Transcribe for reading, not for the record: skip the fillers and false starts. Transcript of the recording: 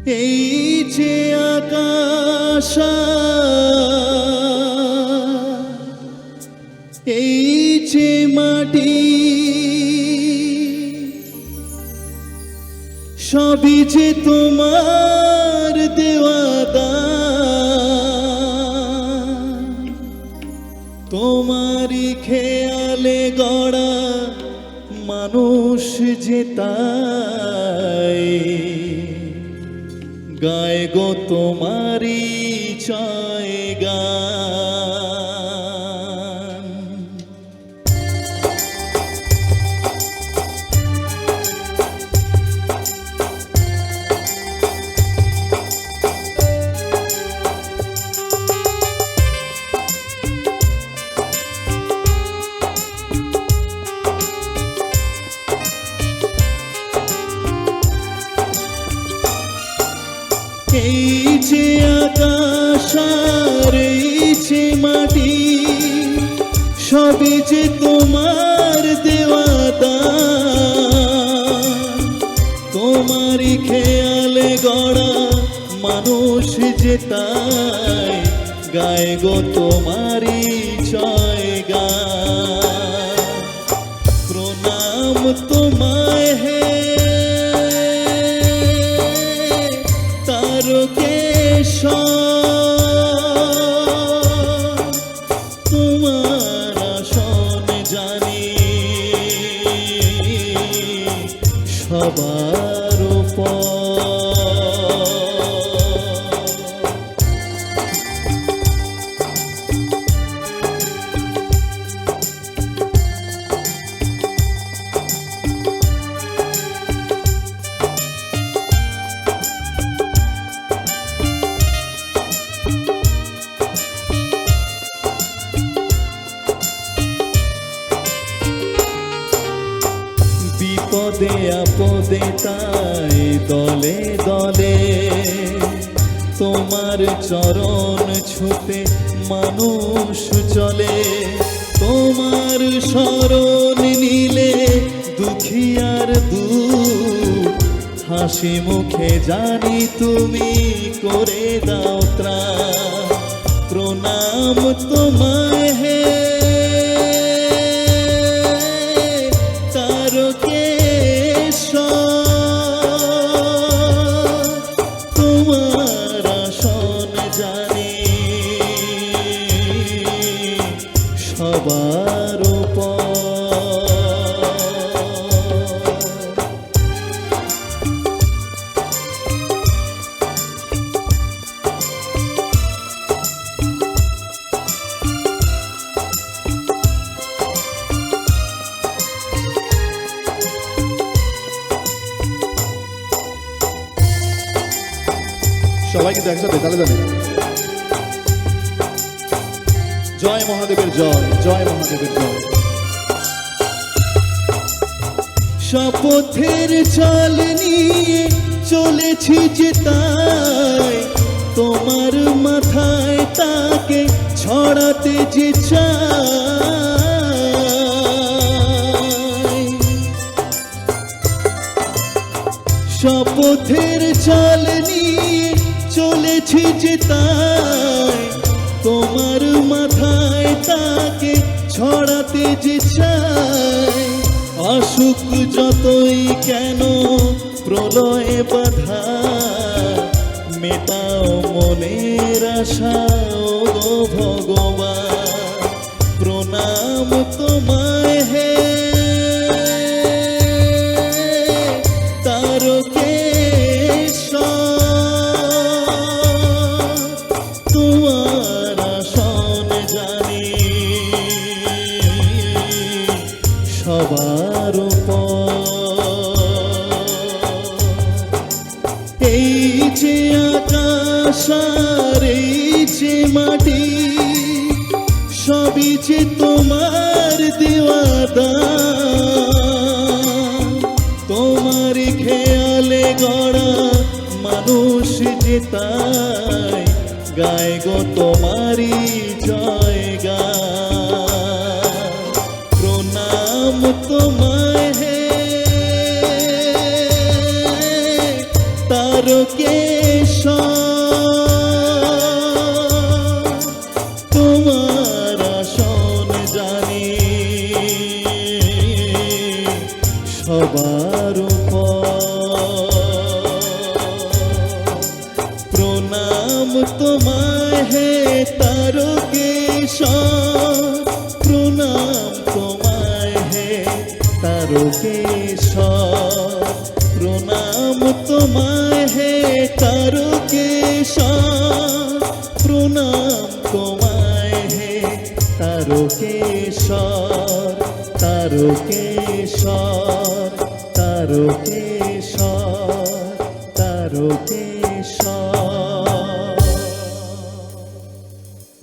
এই যে আকাশ, এই যে মাটি, সবই যে তোমার দেওয়া দান। তোমারই খেয়ালে গড়া মানুষ যে তাই গায় গো তোমারই জয় গান। এই যে আকাশ আর এই যে মাটি, সবই যে তোমার দেওয়া দান। তোমারই খেয়ালে গড়া মানুষ যে তাই গায় গো তোমারই জয় গান। প্রণাম তোমায় হে তোমার আসন জানি সবার উপর। বিপদে আপদে তাই দলে দলে তোমার চরণ ছুতে মানুষ চলে। তোমার শরণ নিলে দুঃখিয়ার দুঃখ হাসি মুখে জানি তুমি করে দাও ত্রাণ। প্রণাম তোমায় হে তোমার আসন জানি সবার উপর। সবাই কিন্তু একসাথে তালে তালে জয় মহাদেবের জয়, জয় মহাদেবের জয়। শপথের চাল নিয়ে চলেছি যে তাই তোমার মাথায় তাকে ছড়াতে যে চাই। শপথের চাল নিয়ে চলেছি যে তাই তোমার মাথায় তাকে ছড়াতে যে চাই। অসুখ যতই কেন প্রলয়ে বাধা, মেটাও মনের আশা ও ভগবান। প্রণাম তোমায় হে তোমার আসন জানি সবার উপর। এই যে আকাশ আর এই যে মাটি, সবই যে তোমার দেওয়া দান। তোমার খেয়ালে গড়া মানুষ যে তাই গায় গো তোমারই জয় গান। প্রণাম তোমায় হে তার তারকেশ্বর তোমার আসন জানি সবার উপর। প্রণাম তোমায় হে তারকেশ্বর, প্রণাম তোমায় হে তারকেশ্বর, প্রণাম তোমায় হে তারকেশ্বর, প্রণাম তোমায় হে তারকেশ্বর, তারকেশ্বর, তারকেশ্বর, তারকেশ্বর।